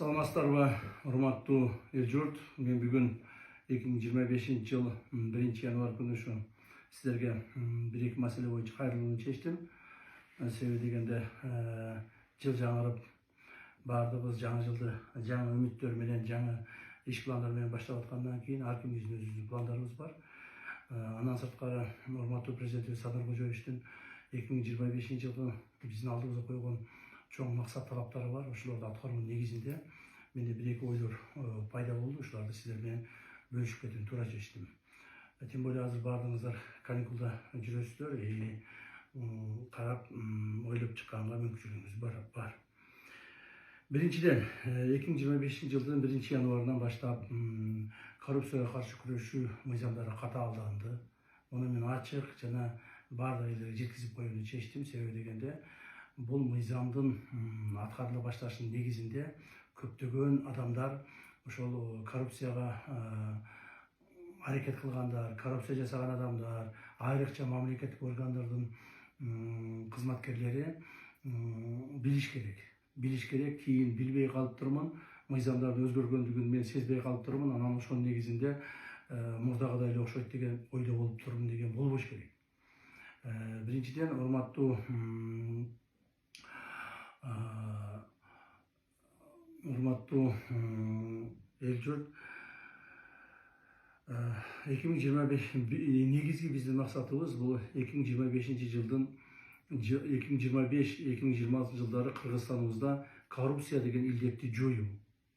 Саламатсыздарбы, урматтуу эл журт. Мен бүгүн 2025 жыл 1 январь күнү ушу сиздерге бир-эки маселе боюнча кайрылууну чечтим. Себеби дегенде жыл жаңырып, баардыгыбыз жаңы жылды жаңы үмүттөр менен, жаңы иш пландар менен баштап аткандан кийин ар кимдин өзүнүн пландарыбыз бар. Андан сырткары урматтуу президентибиз Садыр Кожоевичтин 2025 жылгы биздин алдыбызга койгон чоң максат талаптары бар. Ошолорду аткаруунун негизинде менде бир-эки ойлор пайда болду. Ошолорду сиздер менен бөлүшүп кетүүнү туура чечтим. Тем более азыр баардыгыңыздар каникулда жүрөсүздөр, карап ойлоп чыкканга мүмкүнчүлүгүңүз бар. Биринчиден, 2025 жылдын 1 январынан баштап коррупцияга каршы күрөшүү мыйзамдары катаалданды. Муну мен ачык жана баардык элдерге жеткизип коюуну чечтим. Себеби дегенде бул мыйзамдын аткарыла башташынын негизинде көптөгөн адамдар ошол коррупцияга аракет кылгандар, коррупция жасаган адамдар, айрыкча мамлекеттик органдардын кызматкерлери билиш керек. Кийин билбей калып турмун, мыйзамдардын өзгөргөндүгүн мен сезбей калып турмун. Анан ошонун негизинде мурдагыдай эле окшойт деген ойдо болуп турмун деген болбош керек. Биринчиден, урматтуу эл журт, 2025 негизги биздин максатыбыз бул 2025 жылдын 2025-2026 жылдары Кыргызстаныбызда коррупция деген илдетти жоюу,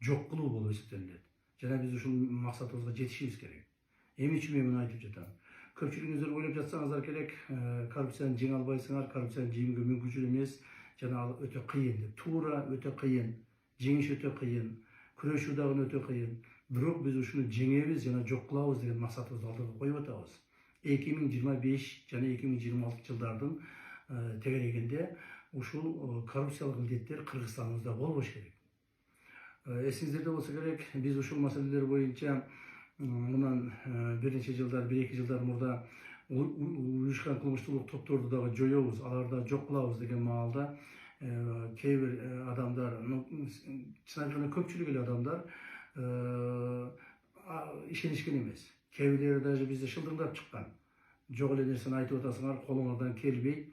жок кылуу болуп эсептелет. Жана биз ушул максатыбызга жетишибиз керек. Эмне үчүн мен муну айтып жатам? Көпчүлүгүңүздөр ойлоп жатсаңыздар керек, коррупцияны жеңе албайсыңар, коррупцияны жеңүүгө мүмкүнчүл эмес, жана ал өтө кыйын деп. Туура, өтө кыйын. Жеңиш өтө кыйын. Күрөшүү дагы өтө кыйын. Бирок биз ушуну жеңебиз жана жок кылабыз деген максатыбызды алдыга коюп атабыз. 2025 жана 2026 жылдардын тегерегинде ушул коррупциялык илдеттер Кыргызстаныбызда болбош керек. Эсиңиздерде болсо керек, биз ушул маселелер боюнча мындан бир нече жылдар, 1-2 жылдар мурда уюшкан кылмыштуулук топторду дагы жоёбуз, аларды жок кылабыз деген маалда кээ бир адамдар, чын айтканда көпчүлүк эле адамдар ишенишкен эмес. Кээ бирлери даже бизди шылдыңдап чыккан. Жок эле нерсени айтып атасыңар, колуңардан келбейт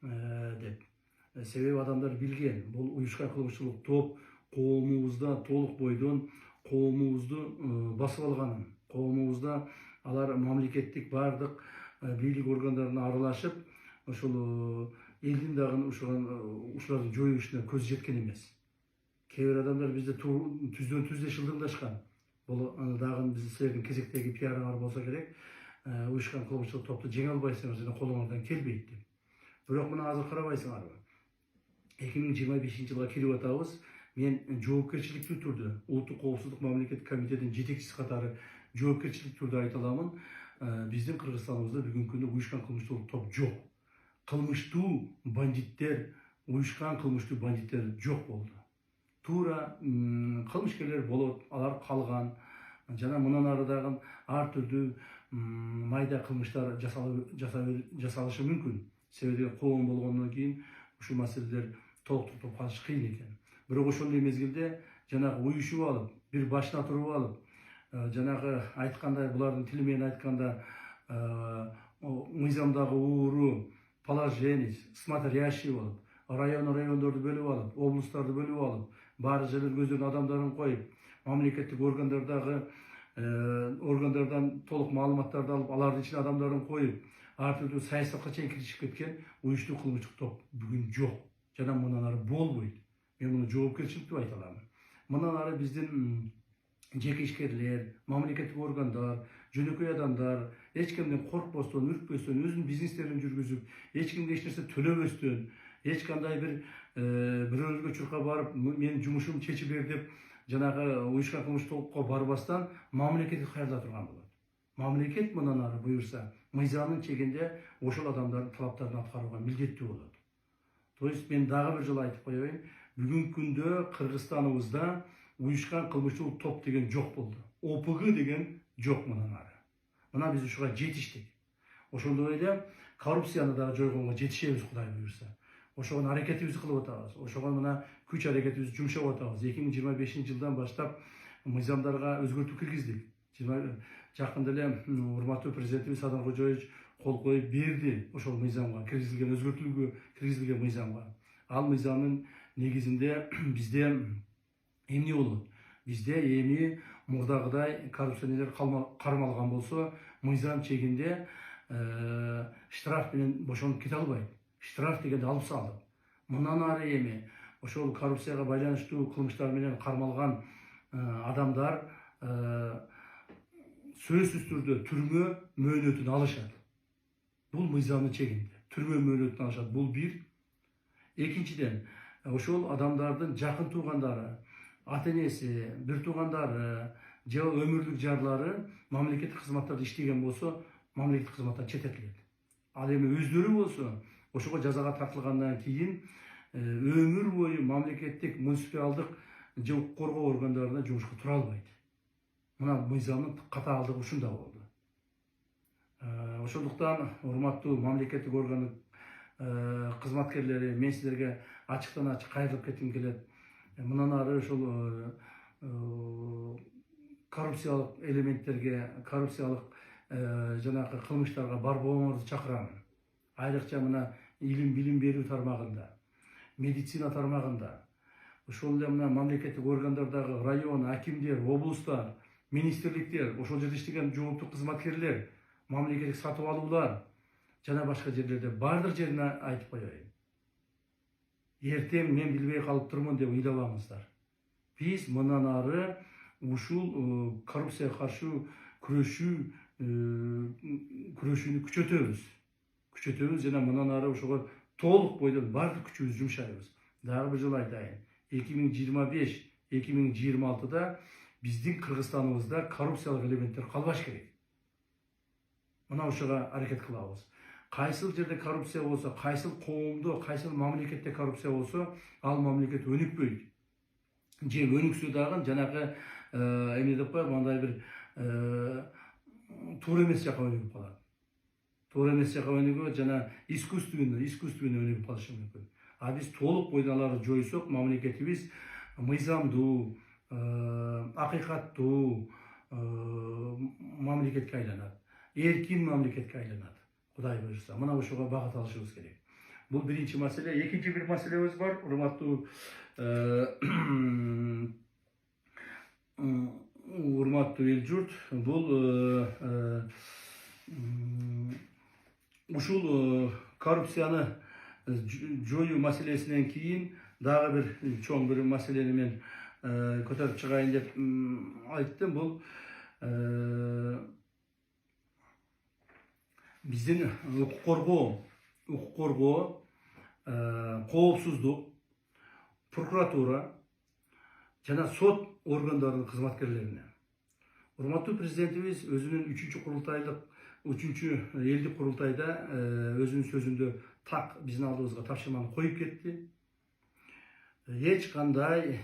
деп. Себеби адамдар билген, бул уюшкан кылмыштуулук топ коомубузда толук бойдон коомубузду басып алганын, коомубузда алар мамлекеттик бардык бийлик органдарына аралашып, ошол элдин дагы ушулардын жоюу ишине көзү жеткен эмес. Кээ бир адамдар бизди түздөн түздө шылдыңдашкан. Бул дагы силердин кезектеги пиарыңар болсо керек. Уюшкан кылмыштуулук топту жеңе албайсыңар жана колуңардан келбейт деп. Бирок мына азыр карабайсыңарбы? 2025 жылга кирип атабыз. Мен жоопкерчиликтүү түрдө Улуттук коопсуздук мамлекеттик комитетинин жетекчиси катары жоопкерчиликтүү түрдө айта аламын. Биздин Кыргызстаныбызда бүгүнкү күндө уюшкан кылмыштуулук топ жок. Кылмыштуу бандиттер, уюшкан кылмыштуу бандиттер жок болду. Туура кылмышкерлер болот, алар калган. Жана мындан ары дагы ар түрдүү майда кылмыштар жасалышы мүмкүн. Себеби коом болгондон кийин ушул маселелер толук токтоп калыш кыйын экен. Бирок ошондой мезгилде жанагы уюшуп алып, бир башына туруп алып, жанагы айткандай, булардын тили менен айтканда мыйзамдагы ууру, положение, смотрящий болуп, райондорду бөлүп алып, облустарды бөлүп алып, баары жерлерге өздөрүнүн адамдарын коюп, мамлекеттик органдардан толук маалыматтарды алып, алардын ичине адамдарын коюп, ар түрдүү саясатка чейин киришип кеткен уюштуу кылмыштык топ бүгүн жок. Жана мындан ары болбойт. Мен муну жоопкерчиликтүү айта алам. Мындан ары биздин жеке ишкерлер, мамлекеттик органдар, жөнөкөй адамдар эч кимден коркпостон, үркпөстөн, өзүнүн бизнестерин жүргүзүп, эч кимге эч нерсе төлөбөстөн, эч кандай бирөөлөргө чуркап барып, менин жумушумду чечип бер деп, жанагы уюшкан кылмыштуулукка барбастан мамлекетти кайрыла турган болот. Мамлекет мындан ары буюрса, мыйзамдын чегинде ошол адамдардын талаптарын аткарууга милдеттүү болот. То есть мен дагы бир жолу айтып коеюн, бүгүнкү күндө Кыргызстаныбызда уюшкан кылмыштуулук топ деген жок болду. ОПГ деген жок мындан ары. Мына биз ушуга жетиштик. Ошондой эле коррупцияны дагы жойгонго жетишебиз, Кудай буюрса. Ошого аракетибизди кылып атабыз. Ошого мына күч аракетибизди жумшап атабыз. 2025-жылдан баштап мыйзамдарга өзгөртүү киргиздик. Жакында эле урматтуу президентибиз Садыр Кожоевич кол коюп берди ошол мыйзамга, киргизилген өзгөртүүгө киргизилген мыйзамга. Ал мыйзамдын негизинде бизде эмне болот? Бизде эми мурдагыдай коррупционерлер кармалган болсо, мыйзам чегинде штраф менен бошонуп кете албайт. Штраф дегенди алып салдык. Мындан ары эми ошол коррупцияга байланыштуу кылмыштар менен кармалган адамдар сөзсүз түрдө түрмө мөөнөтүн алышат. Бул мыйзамдын чегинде түрмө мөөнөтүн алышат. Бул бир. Экинчиден, ошол адамдардын жакын туугандары, ата-энеси, бир туугандары же өмүрлүк жарлары мамлекеттик кызматтарда иштеген болсо, мамлекеттик кызматтан четтетилет. Ал эми өздөрү болсо, ошого жазага тартылгандан кийин өмүр бою мамлекеттик, муниципалдык же укук коргоо органдарына жумушка тура албайт. Мына мыйзамдын катаалдыгы ушунда болду. Ошондуктан урматтуу мамлекеттик орган кызматкерлери, мен силерге ачыктан ачык кайрылып кетким келет. Мындан ары ошол коррупциялык элементтерге, коррупциялык жанагы кылмыштарга барбооңорду чакырам. Айрыкча мына илим билим берүү тармагында, медицина тармагында, ошол эле мына мамлекеттик органдардагы район, акимдер, облустар, министрликтер, ошол жерде иштеген жооптуу кызматкерлер, мамлекеттик сатып алуулар жана башка жерлерде бардык жерине айтып коеюн. Эртең мен билбей калып турмун деп ыйдабаңыздар. Биз мындан ары ушул коррупцияга каршы күрөшүүнү күчөтөбүз жана мындан ары ошого толук бойдон бардык күчүбүздү жумшайбыз. Дагы бир жолу айтайын. 2025-2026-да биздин Кыргызстаныбызда коррупциялык элементтер калбаш керек. Мына ошого аракет кылабыз. Кайсыл жерде коррупция болсо, кайсыл коомдо, кайсыл мамлекетте коррупция болсо, ал мамлекет өнүкпөйт. Же өнүксө дагы жанагы эмне деп коет, мындай бир туура эмес жака өнүгүп калат. Туура эмес жака өнүгүп, жана искусственно өнүгүп калышы мүмкүн. А биз толук бойдон аларды жойсок, мамлекетибиз мыйзамдуу, акыйкаттуу мамлекетке айланат. Эркин мамлекетке айланат. Кудай буйрса, мына ошого багыт алышыбыз керек. Бул биринчи маселе. Экинчи бир маселебиз бар. Урматтуу эл журт, бул ушул коррупцияны жоюу маселесинен кийин дагы бир чоң бир маселени мен көтөрүп чыгайын деп айттым. Бул биздин укук коргоо, коопсуздук, прокуратура жана сот органдарынын кызматкерлерине. Урматтуу президентибиз өзүнүн 3-чү элдик курултайда өзүнүн сөзүндө так биздин алдыбызга тапшырманы коюп кетти. Эч кандай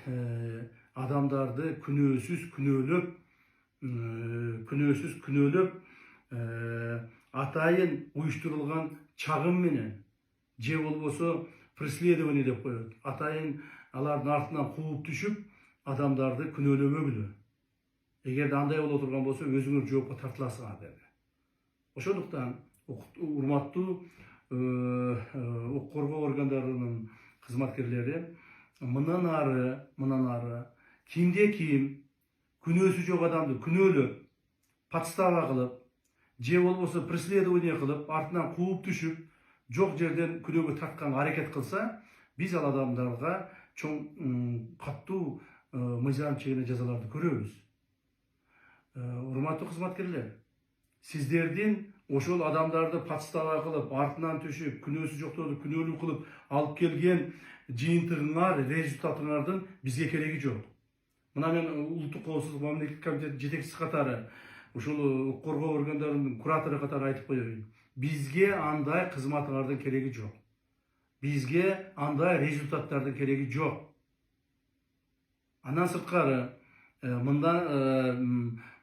адамдарды күнөөсүз күнөөлөп атайын уюштурулган чагым менен же болбосо преследование деп коет. Атайын алардын артынан кууп түшүп адамдарды күнөөлөмөгүлө. Эгерде андай боло турган болсо өзүңөр жоопко тартыласыңар деди. Ошондуктан урматтуу укук коргоо органдарынын кызматкерлери мындан ары кимде ким күнөөсү жок адамды күнөөлөп, подстава кылып, же болбосо преследование кылып, артынан кууп түшүп, жок жерден күнөөгө тартканга аракет кылса, биз ал адамдарга чоң каттуу мыйзам чегинде жазаларды көрөбүз. Урматтуу кызматкерлер, сиздердин ошол адамдарды подстава кылып, артынан түшүп, күнөөсү жокторду күнөөлүү кылып алып келген жыйынтыгыңар, результатыңардын бизге кереги жок. Мына мен улуттук коопсуздук мамлекеттик комитетинин жетекчиси катары, ушул укук коргоо органдарынын куратору катары айтып коеюн. Бизге андай кызматыңардын кереги жок. Бизге андай результаттардын кереги жок. Андан сырткары, мында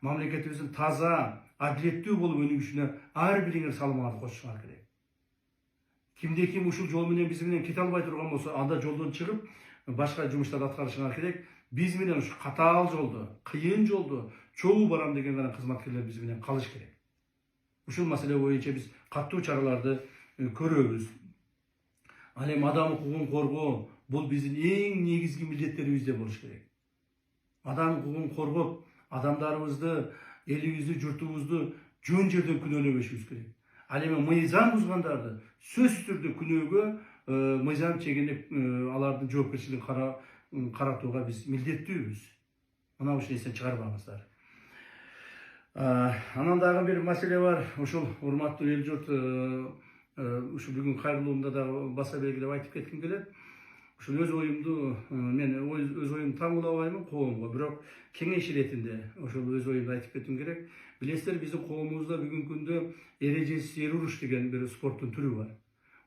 мамлекетибиздин таза, адилеттүү болуп өнүгүшүнө ар бириңер салымыңарды кошушуңар керек. Кимде ким ушул жол менен биз менен кете албай турган болсо, анда жолдон чыгып, башка жумуштарды аткарышыңар керек. Биз менен ушу катаал жолдо, кыйын жолдо чогуу барам деген гана кызматкерлер биз менен калыш керек. Ушул маселе боюнча биз каттуу чараларды көрөбүз. Ал эми адам укугун коргоо бул биздин эң негизги милдеттерибизде болуш керек. Адам укугун коргоп, адамдарыбызды, элибизди, журтубузду жөн жерден күнөөлөбөшүбүз керек. Ал эми мыйзам бузгандарды сөзсүз түрдө күнөөгө мыйзам чегинип алардын жоопкерчилигин каратууга биз милдеттүүбүз. Мына ушул эстен чыгарбаңыздар. Анан дагы бир маселе бар. Ушул урматтуу эл журт, ушу бүгүн кайрылуумда дагы баса белгилеп айтып кетким келет. Ушул өз оюмду мен өз оюмду таңуулабаймын коомго, бирок кеңеш иретинде ошол өз оюмду айтып кетким керек. Билесиздер, биздин коомубузда бүгүнкү күндө эрежесиз эр уруш деген бир спорттун түрү бар.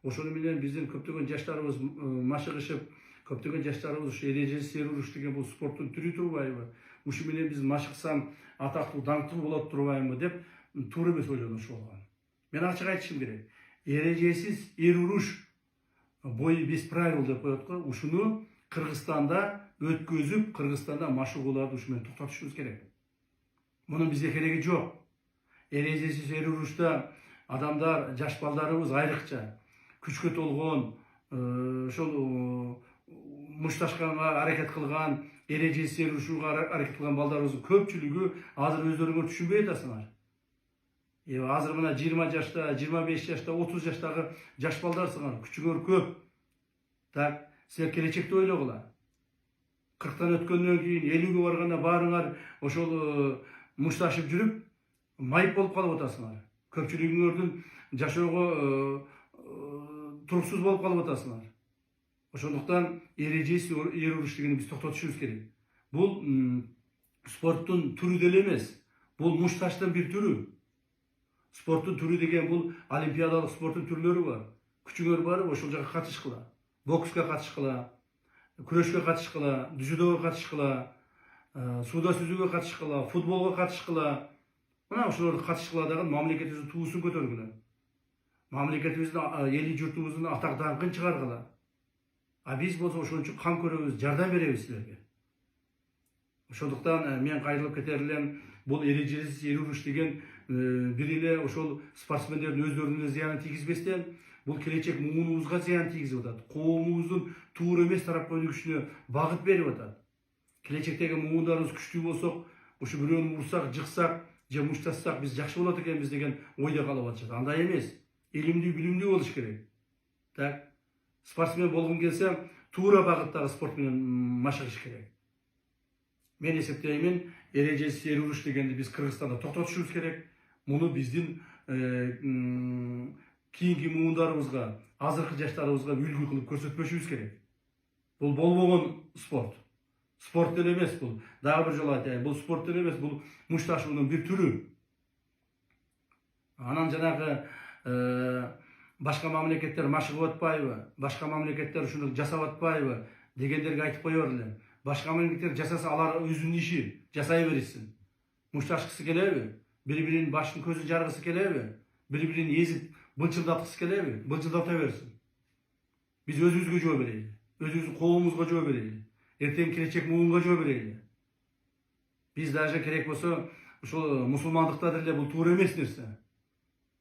Ошону менен биздин көптөгөн жаштарыбыз машыгышып, көптөгөн жаштарыбыз ушу эрежесиз эр уруш деген бул спорттун түрү турбайбы? Ушу менен биз машыксам атактуу, даңктуу болот турбаймы деп туура эмес ойлонушу болгон. Мен ачык айтышым керек. Эрежесиз эр уруш бои без правил деп коет го. Ушуну Кыргызстанда өткөзүп, Кыргызстанда машыгууларды ушу менен токтотушубуз керек. Мунун бизге кереги жок. Эрежесиз эр урушта адамдар, жаш балдарыбыз айрыкча күчкө толгон, ошол мушташканга аракет кылган, эрежесиз эр урушууга аракет кылган балдарыбыздын көпчүлүгү азыр өздөрүңөр түшүнбөй атасыңар. Азыр мына 20 жашта, 25 жашта, 30 жаштагы жаш балдарсыңар, күчүңөр көп. Так, силер келечекти ойлогула. 40тан өткөндөн кийин 50ге барганда баарыңар ошол мушташып жүрүп, майып болуп калып атасыңар. Көпчүлүгүңөрдүн жашоого туруксуз болуп калып атасыңар. Ошондуктан эрежесиз эр уруш дегенди биз токтотушубуз керек. Бул спорттун түрү деле эмес. Бул мушташтын бир түрү. Спорттун түрү деген бул олимпиадалык спорттун түрлөрү бар. Күчүңөр барып ошол жака катышкыла. Бокска катышкыла, күрөшкө катышкыла, дзюдого катышкыла, сууда сүзүүгө катышкыла, футболго катышкыла. Мына ошолорду катышкыла дагы мамлекетибиздин туусун көтөргүлө. Мамлекетибиздин эли журтубуздун атак даңкын чыгаргыла. А биз болсо ошон үчүн кам көрөбүз, жардам беребиз силерге. Ошондуктан мен кайрылып кетер элем, бул эрежесиз эр уруш деген бир эле ошол спортсмендердин өздөрүнө зыянын тийгизбестен, бул келечек муунубузга зыян тийгизип атат. Коомубуздун туура эмес тарапка өнүгүшүнө багыт берип атат. Келечектеги муундарыбыз күчтүү болсок, ушу бирөөнү урсак, жыксак же мушташсак биз жакшы болот экенбиз деген ойдо калып атышат. Андай эмес. Илимдүү, билимдүү болуш керек. Так, спортсмен болгун келсе, туура багыттагы спорт менен машыгыш керек. Мен эсептеймин, эрежесиз эр уруш дегенди биз Кыргызстанда токтотушубуз керек. Муну биздин кийинки муундарыбызга, азыркы жаштарыбызга үлгү кылып көрсөтпөшүбүз керек. Бул болбогон спорт. Спорт деле эмес бул. Дагы бир жолу айтайын, бул спорт деле эмес, бул мушташуунун бир түрү. Анан жанагы башка мамлекеттер машыгып атпайбы, башка мамлекеттер ушуну жасап атпайбы дегендерге айтып коёр элем. Башка мамлекеттер жасаса алар өзүнүн иши, жасай беришсин. Мушташкысы келеби? Бири-биринин башын көзүн жаргысы келеби? Бири-бирин эзип былчылдаткысы келеби? Былчылдата берсин. Биз өзүбүзгө жооп берели. Өзүбүздүн коомубузга жооп берели. Эртең келечек муунга жооп берели. Биз даже керек болсо ушул мусулмандыкта деле бул туура эмес нерсе.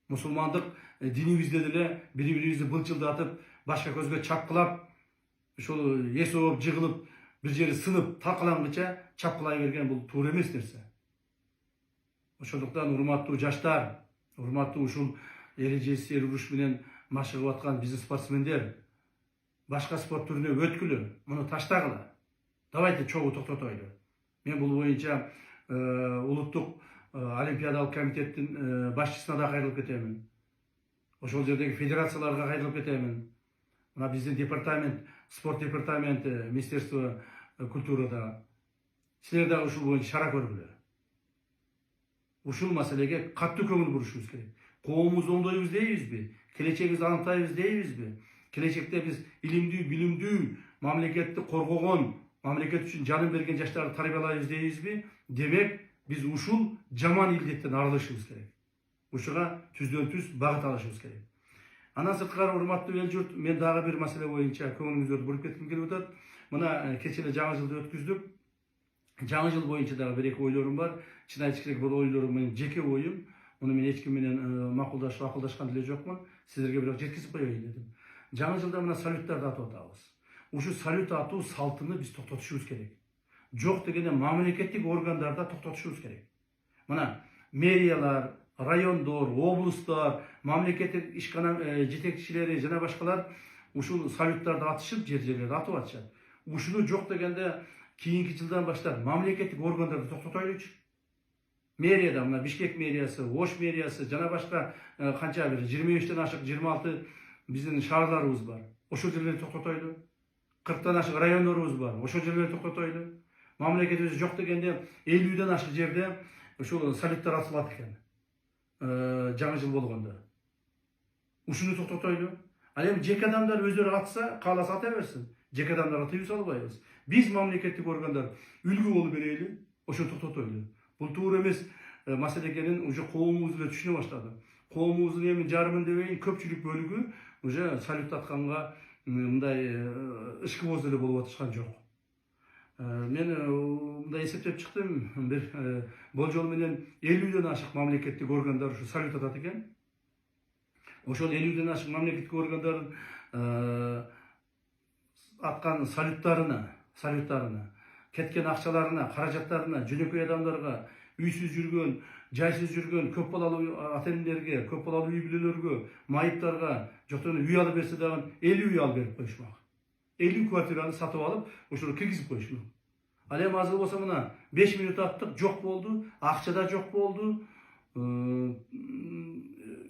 Мусулмандык динибизде деле бири-бирибизди былчылдатып, башка көзгө чапкылап, ушул эсооп, жыгылып, бир жери сынып, талкалангыча чапкылай берген бул туура эмес нерсе. Ошондуктан урматтуу жаштар, урматтуу ушул эрежесиз эр уруш менен машыгып аткан биздин спортсмендер, башка спорт түрүнө өткүлө, муну таштагыла. Давайте чогуу токтотойлу. Мен бул боюнча улуттук олимпиадалык комитеттин башчысына да кайрылып кетемин. Ошол жердеги федерацияларга кайрылып кетемин. Мына биздин департамент, спорт департаменти, Министерство культурада силер дагы ушул боюнча чара көргүлө. Ушул маселеге катуу көңүл бурушубуз керек. Коомубузду оңдойбуз дейбизби? Келечегибизди аныктайбыз дейбизби? Келечекте биз илимдүү, билимдүү, мамлекетти коргогон, мамлекет үчүн жанын берген жаштарды тарбиялайбыз дейбизби? Демек, биз ушул жаман илдеттен арылышыбыз керек. Ушуга түздөн түз багыт алышыбыз керек. Андан сырткары урматтуу эл журт, мен дагы бир маселе боюнча көңүлүңүздөрдү буруп кетким келип атат. Мына кечене жаңы жылды өткүздүк. Жаңы жыл боюнча дагы бир эки ойлорум бар. Чын айтыш керек, бул ойлорум менин жеке оюм. Муну мен эч ким менен макулдашып, акылдашкан деле жокмун. Силерге бирок жеткизип коеюн дедим. Жаңы жылда мына салюттарды атып атабыз. Ушу салют атуу салтыны биз токтотушубуз керек. Жок дегенде мамлекеттик органдарда токтотушубуз керек. Мына мэриялар, райондор, облустар, мамлекеттик ишкана жетекчилери жана башкалар ушул салюттарды атышып, жерлерди атып атышат. Ушуну жок дегенде кийинки жылдан баштап мамлекеттик органдарды токтотойлучу. Мэрияда мына Бишкек мэриясы, Ош мэриясы жана башка канча бир 23тен ашык 26 биздин шаарларыбыз бар. Ошол жерлерди токтотойлу. 40тан ашык райондорубуз бар. Ошол жерлерди токтотойлу. Мамлекетибиз жок дегенде 50ден ашык жерде ушул салюттар атылат экен. Жаңы жыл болгондо. Ушуну токтотойлу. Ал эми жеке адамдар өздөрү атса, кааласа ата берсин. Жеке адамдарга тыюу салбайбыз. Биз мамлекеттик органдар үлгү болуп берели, ошону токтотойлу. Бул туура эмес маселе экенин уже коомубуз эле түшүнө баштады. Коомубуздун эми жарымын дебейин көпчүлүк бөлүгү уже салют атканга мындай ышкыбоз эле болуп атышкан жок. Мен мындай эсептеп чыктым, бир болжол менен 50ден ашык мамлекеттик органдар ушу салют атат экен. Ошол 50ден ашык мамлекеттик органдардын аткан салюттарына, кеткен акчаларына, каражаттарына, жөнөкөй адамдарга, үйсүз жүргөн, жайсыз жүргөн көп балалуу ата-энелерге, көп балалуу үй бүлөлөргө, майыптарга жоктон үй алып берсе дагы 50 үй алып берип коюшмак. 50 квартираны сатып алып, ошол киргизип коюшмак. Ал эми азыр болсо мына 5 минут аттык, жок болду, акча да жок болду.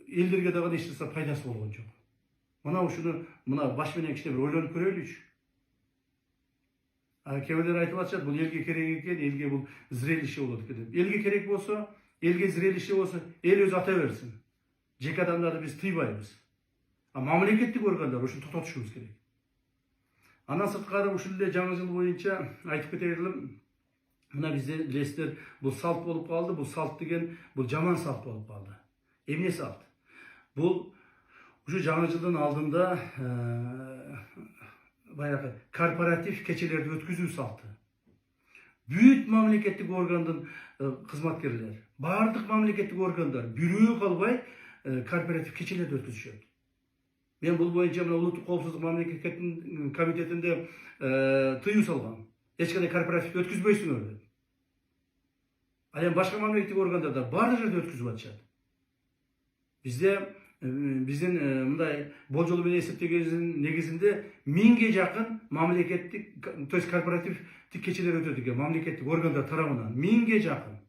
Элдерге дагы эч нерсе пайдасы болгон жок. Мына ушуну мына баш менен кичине бир ойлонуп көрөлүчү. Кээ бирлер айтып атышат, бул элге керек экен, элге бул зрелище болот экен деп. Элге керек болсо, элге зрелище болсо, эл өзү ата берсин. Жеке адамдарды биз тыйбайбыз. Мамлекеттик органдар ушуну токтотушубуз керек. Андан сырткары ушул эле жаңы жыл боюнча айтып кетелим. Мына бизде билесиздер, бул салт болуп калды. Бул салт деген бул жаман салт болуп калды. Эмне салт? Бул ушу жаңы жылдын алдында баягы корпоратив кечелерди өткүзүү салты. Бүт мамлекеттик органдын кызматкерлери, бардык мамлекеттик органдар бирөө калбай корпоратив кечелерди өткүзүшөт. Мен бул боюнча мына улуттук коопсуздук мамлекеттик комитетинде тыюу салгам. Эч кандай корпоратив өткүзбөйсүңөр деп. Ал эми башка мамлекеттик органдарда бардык жерде өткүзүп атышат. Биздин мындай болжол менен эсептегенибиздин негизинде 1000ге жакын мамлекеттик, то есть корпоративдик кечелер өтөт экен, мамлекеттик органдар тарабынан 1000ге жакын.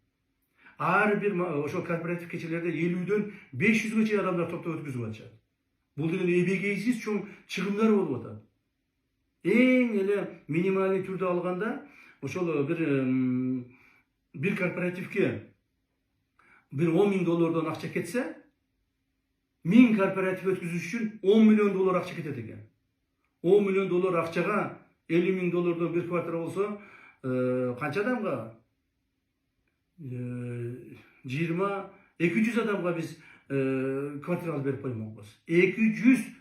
Ар бир ошол корпоратив кечелерде 50ден 500ге чейин адамдар топтоп өткүзүп атышат. Бул деген эбегейсиз чоң чыгымдар болуп атат. Эң эле минималдуу түрдө алганда ошол бир корпоративке бир $10.000 акча кетсе, 1000 корпоратив өткүзүш үчүн $10 миллион акча кетет экен. $10 миллион акчага $50.000 бир квартира болсо, канча адамга? 200 адамга биз квартира алып берип коймокпуз. 200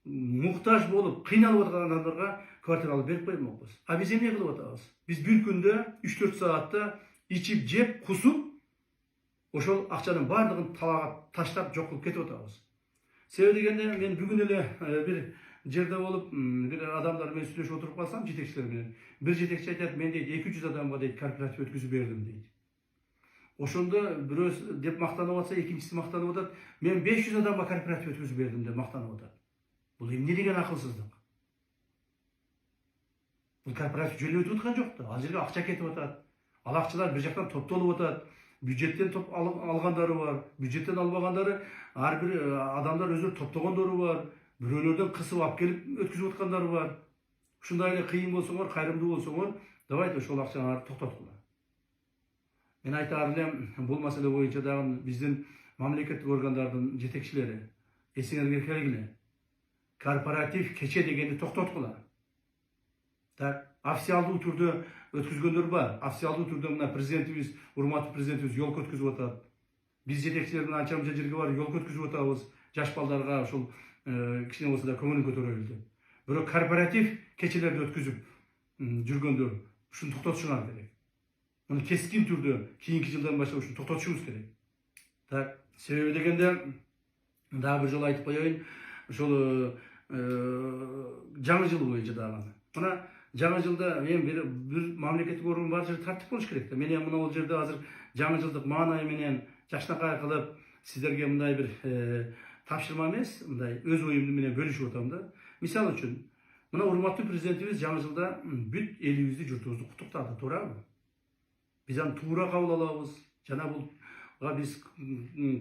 муктаж болуп, кыйналып аткан адамдарга квартира алып берип коймокпуз. Биз эмне кылып атабыз? Биз бир күндө 3-4 саатта ичип, жеп, кусуп, ошол акчанын бардыгын талаага таштап жок кылып кетип атабыз. Себеби дегенде мен бүгүн эле бир жерде болуп, бир адамдар менен сүйлөшүп отуруп калсам, жетекчилер менен. Бир жетекчи айтат, мен дейт 200 адамга дейт корпоратив өткүзүп бердим дейт. Ошондо бирөөсү деп мактанып атса, экинчиси мактанып атат, мен 500 адамга корпоратив өткүзүп бердим деп мактанып атат. Бул эмне деген акылсыздык? Бул корпоратив жөн өтүп аткан жок да. Ал жерге акча кетип атат. Ал акчалар бир жактан топтолуп атат. Бюджеттен топ алгандары бар, бюджеттен албагандары ар бир адамдар өздөрү топтогондору бар, бирөөлөрдөн кысып алып келип өткүзүп аткандары бар. Ушундай эле кыйын болсоңор, кайрымдуу болсоңор, давайте ошол акчаларды токтоткула. Мен айтаар элем, бул маселе боюнча дагы биздин мамлекеттик органдардын жетекчилери эсиңерге келгиле. Корпоратив кече дегенди токтоткула. Так, официалдуу түрдө өткүзгөндөр бар. Официалдуу түрдө мына президентибиз, урматтуу президентибиз жол өткүзүп атат. Биз жетекчилер менен анча-мынча жерге барып жол өткүзүп атабыз. Жаш балдарга ошол кичине болсо да көңүлүн көтөрөлү деп. Бирок корпоратив кечелерди өткүзүп, жүргөндөр ушуну токтотушуңар керек. Муну кескин түрдө кийинки жылдан баштап ушуну токтотушубуз керек. Так, себеби дегенде дагы бир жолу айтып коеюн, ушул жаңы жыл боюнча дагы. Мына жаңы жылда мен бир мамлекеттик орган бар жерде тартип болуш керек да. Мен мына бул жерде азыр жаңы жылдык маанай менен жакшынакай кылып сиздерге мындай бир тапшырма эмес, мындай өз оюмду менен бөлүшүп атам да. Мисалы үчүн, мына урматтуу президентибиз жаңы жылда бүт элибизди, журтубузду куттуктады, туурабы? Биз аны туура кабыл алабыз. Жана булга биз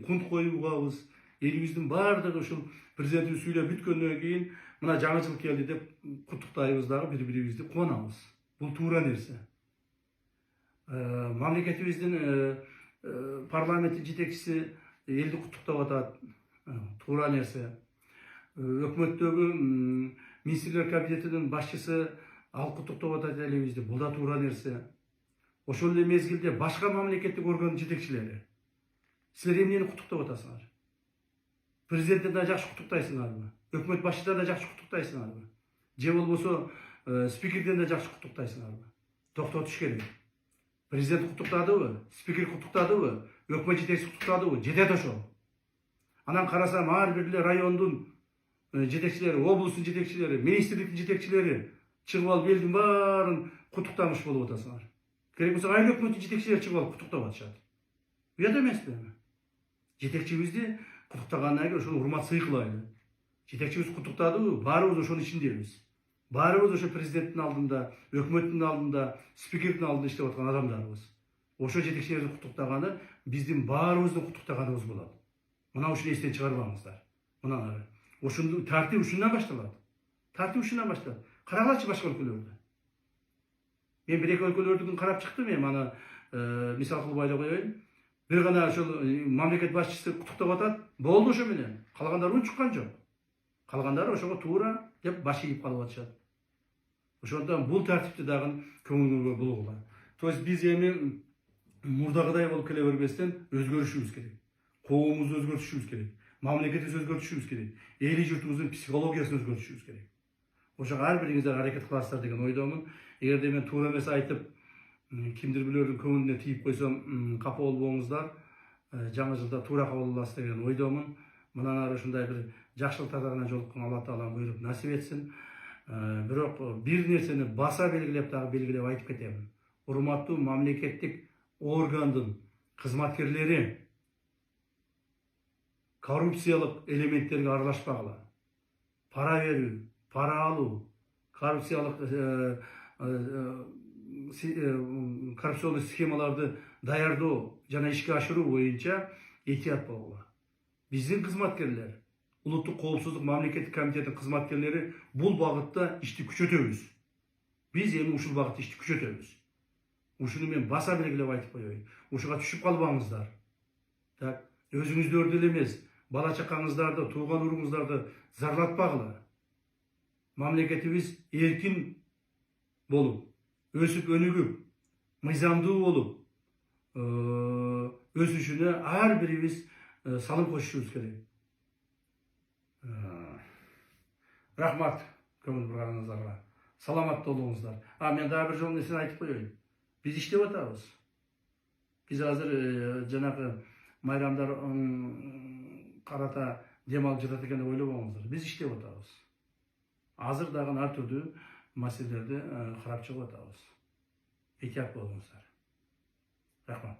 кунт коюп угабыз. Элибиздин баардыгы ушул президентибиз сүйлөп бүткөндөн кийин мына жаңы жыл келди деп куттуктайбыз дагы, бири-бирибизди кубанабыз. Бул туура нерсе. Мамлекетибиздин парламенттин жетекчиси элди куттуктап атат. Туура нерсе. Өкмөттөгү министрлер кабинетинин башчысы ал куттуктап атат элибизди. Бул да туура нерсе. Ошол эле мезгилде башка мамлекеттик органдын жетекчилери силер эмнени куттуктап атасыңар? Президенттен да жакшы куттуктайсыңарбы? Өкмөт башчыдан да жакшы куттуктайсыңарбы? Же болбосо спикерден да жакшы куттуктайсыңарбы? Токтотуш керек. Президент куттуктадыбы? Спикер куттуктадыбы? Өкмөт жетекчиси куттуктадыбы? Жетет ошол. Анан карасам ар бир эле райондун жетекчилери, облустун жетекчилери, министрликтин жетекчилери чыгып алып элдин баарын куттуктамыш болуп атасыңар. Керек болсо айыл өкмөттүн жетекчилери чыгып алып куттуктап атышат. Уят эмеспи? Жетекчибизди куттуктагандан кийин ошону урмат сый кылайлы. Жетекчибиз куттуктадыбы? Баарыбыз ошонун ичиндебиз. Баарыбыз ошо президенттин алдында, өкмөттүн алдында, спикердин алдында иштеп аткан адамдарбыз. Ошо жетекчилерди куттуктаганы биздин баарыбыздын куттуктаганыбыз болот. Мына ушуну эстен чыгарбаңыздар. Мына ушуну тартип ушундан башталат. Тартип ушундан башталат. Карагылачы башка өлкөлөрдө. Мен бир-эки өлкөлөрдүн карап чыктым, мен аны мисал кылып айта коеюн. Бир гана ошол мамлекет башчысы куттуктап атат, болду ошо менен. Калгандары унчуккан жок. Калгандары ошого туура деп баш ийип калып атышат. Ошондон бул тартипти дагы көңүлгө булгула. То есть биз эми мурдагыдай болуп келе бербестен өзгөрүшүбүз керек. Коомубузду өзгөртүшүбүз керек. Мамлекетибизди өзгөртүшүбүз керек. Эли журтубуздун психологиясын өзгөртүшүбүз керек. Ошого ар бириңиздер аракет кыласыздар деген ойдомун. Эгерде мен туура эмес айтып, кимдир бирөөрдүн көңүлүнө тийип койсом, капа болбоңуздар. Жаңы жылда туура кабыл аласыз деген ойдомун. Мындан ары ушундай бир жакшылыктарына жолуккан Алла Таалам буйруп насип этсин. Бирок бир нерсени баса белгилеп айтып кетемин. Урматтуу мамлекеттик органдын кызматкерлери коррупциялык элементтерге аралашпагыла. Пара берүү, пара алуу, коррупционный схемаларды даярдоо жана ишке ашыруу боюнча этият болгула. Биздин кызматкерлер, улуттук коопсуздук мамлекеттик комитетинин кызматкерлери бул багытта ишти күчөтөбүз. Биз эми ушул багытта ишти күчөтөбүз. Ушуну мен баса белгилеп айтып коеюн. Ушуга түшүп калбаңыздар. Так, өзүңүздөрдү эле эмес, бала чакаңыздарды, тууган уруңуздарды зарлатпагыла. Мамлекетибиз эркин болуп, өсүп өнүгүп, мыйзамдуу болуп, өсүшүнө ар бирибиз салым кошушубуз керек. Рахмат көңүл бурганыңыздарга. Саламатта болуңуздар. Мен дагы бир жолу нерсени айтып коеюн. Биз иштеп атабыз. Биз азыр жанагы майрамдар карата дем алып жатат экен деп ойлобоңуздар. Биз иштеп атабыз. Азыр дагы ар түрдүү маселелерди карап чыгып атабыз. Этият болуңуздар. Рахмат.